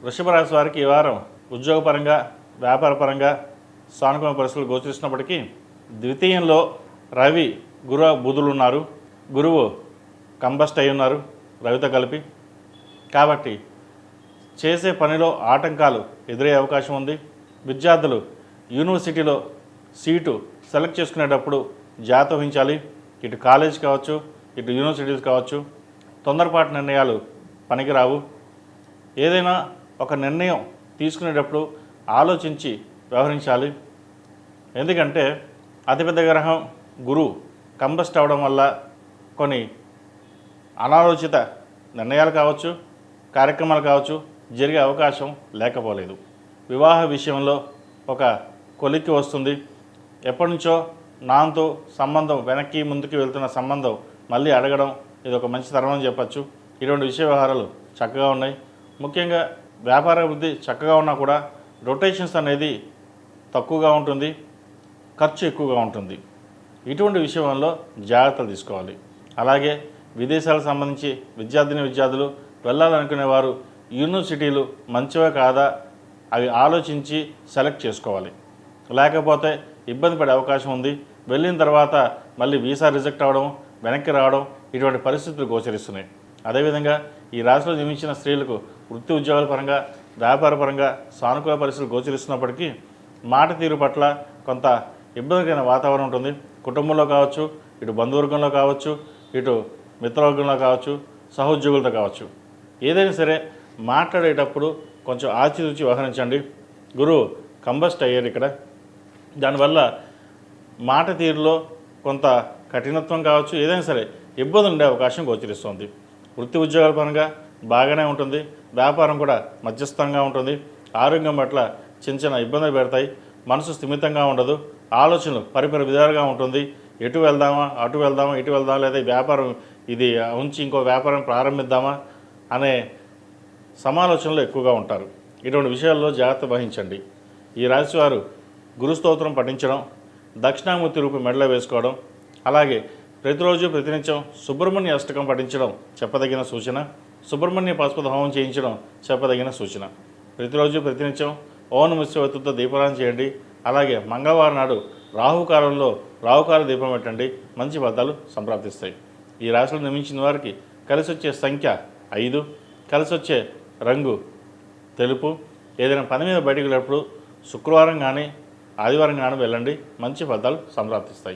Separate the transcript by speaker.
Speaker 1: వృషభ రాశి వారికి ఈ వారం ఉద్యోగపరంగా వ్యాపారపరంగా సానుకూల పరిస్థితులు గోచరిస్తున్నప్పటికీ ద్వితీయంలో రవి బుధులు ఉన్నారు. గురువు కంబస్ట్ అయి ఉన్నారు రవితో కలిపి. కాబట్టి చేసే పనిలో ఆటంకాలు ఎదురయ్యే అవకాశం ఉంది. విద్యార్థులు యూనివర్సిటీలో సీటు సెలెక్ట్ చేసుకునేటప్పుడు జాగ్రత్త వహించాలి. ఇటు కాలేజ్ కావచ్చు, ఇటు యూనివర్సిటీస్ కావచ్చు. తొందరపాటు నిర్ణయాలు పనికిరావు. ఏదైనా ఒక నిర్ణయం తీసుకునేటప్పుడు ఆలోచించి వ్యవహరించాలి. ఎందుకంటే అతిపెద్ద గ్రహం గురువు కంబస్ట్ అవడం వల్ల కొన్ని అనాలోచిత నిర్ణయాలు కావచ్చు, కార్యక్రమాలు కావచ్చు జరిగే అవకాశం లేకపోలేదు. వివాహ విషయంలో ఒక కొలిక్కి వస్తుంది. ఎప్పటి నుంచో నాతో సంబంధం వెనక్కి ముందుకు వెళ్తున్న సంబంధం మళ్ళీ అడగడం ఇది ఒక మంచి తరుణం అని చెప్పచ్చు. ఇటువంటి విషయ వ్యవహారాలు చక్కగా ఉన్నాయి. ముఖ్యంగా వ్యాపార అభివృద్ధి చక్కగా ఉన్నా కూడా రొటేషన్స్ అనేది తక్కువగా ఉంటుంది, ఖర్చు ఎక్కువగా ఉంటుంది. ఇటువంటి విషయంలో జాగ్రత్తలు తీసుకోవాలి. అలాగే విదేశాలకు సంబంధించి విద్యార్థులు వెళ్ళాలనుకునే వారు యూనివర్సిటీలు మంచివే కాదా అవి ఆలోచించి సెలెక్ట్ చేసుకోవాలి. లేకపోతే ఇబ్బంది పడే అవకాశం ఉంది. వెళ్ళిన తర్వాత మళ్ళీ వీసా రిజెక్ట్ అవ్వడం, వెనక్కి రావడం ఇటువంటి పరిస్థితులు గోచరిస్తున్నాయి. అదేవిధంగా ఈ రాశిలో జన్మించిన స్త్రీలకు వృత్తి ఉద్యోగాల పరంగా వ్యాపారపరంగా సానుకూల పరిస్థితులు గోచరిస్తున్నప్పటికీ మాట తీరు పట్ల కొంత ఇబ్బందికరమైన వాతావరణం ఉంటుంది. కుటుంబంలో కావచ్చు, ఇటు బంధువర్గంలో కావచ్చు, ఇటు మిత్రవర్గంలో కావచ్చు, సహోద్యోగులతో కావచ్చు. ఏదైనా సరే మాట్లాడేటప్పుడు కొంచెం ఆచితూచి వ్యవహరించండి. గురువు కంబస్ట్ అయ్యారు ఇక్కడ. దానివల్ల మాట తీరులో కొంత కఠినత్వం కావచ్చు, ఏదైనా సరే ఇబ్బంది ఉండే అవకాశం గోచరిస్తుంది. వృత్తి ఉద్యోగాల పరంగా బాగానే ఉంటుంది. వ్యాపారం కూడా మధ్యస్థంగా ఉంటుంది. ఆరోగ్యం పట్ల చిన్న చిన్న ఇబ్బందులు పెడతాయి. మనసు స్థిమితంగా ఉండదు. ఆలోచనలు పరిపరి విధాలుగా ఉంటుంది. ఎటు వెళ్దామా, అటు వెళ్దామా, ఇటు వెళ్దామా, లేదా వ్యాపారం ఇది ఉంచి ఇంకో వ్యాపారం ప్రారంభిద్దామా అనే సమాలోచనలు ఎక్కువగా ఉంటారు. ఇటువంటి విషయాల్లో జాగ్రత్త వహించండి. ఈ రాశి వారు గురుస్తోత్రం పఠించడం, దక్షిణామూర్తి రూపం మెడలో వేసుకోవడం, అలాగే ప్రతిరోజు ప్రతినిత్యం సుబ్రహ్మణ్య అష్టకం పఠించడం చెప్పదగిన సూచన. సుబ్రహ్మణ్య పాశుపత హోమం చేయించడం చెప్పదగిన సూచన. ప్రతిరోజు ప్రతినిత్యం ఓం నమః శివాయతో దీపారాధన చేయండి. అలాగే మంగళవారం నాడు రాహుకాల దీపం పెట్టండి. మంచి ఫలితాలు సంప్రాప్తిస్తాయి. ఈ రాశిలో నిర్మించిన వారికి కలిసి వచ్చే సంఖ్య 5, కలిసి వచ్చే రంగు తెలుపు. ఏదైనా పని మీద బయటకు వెళ్ళినప్పుడు శుక్రవారం కానీ ఆదివారం కానీ వెళ్ళండి. మంచి ఫలితాలు సంప్రాప్తిస్తాయి.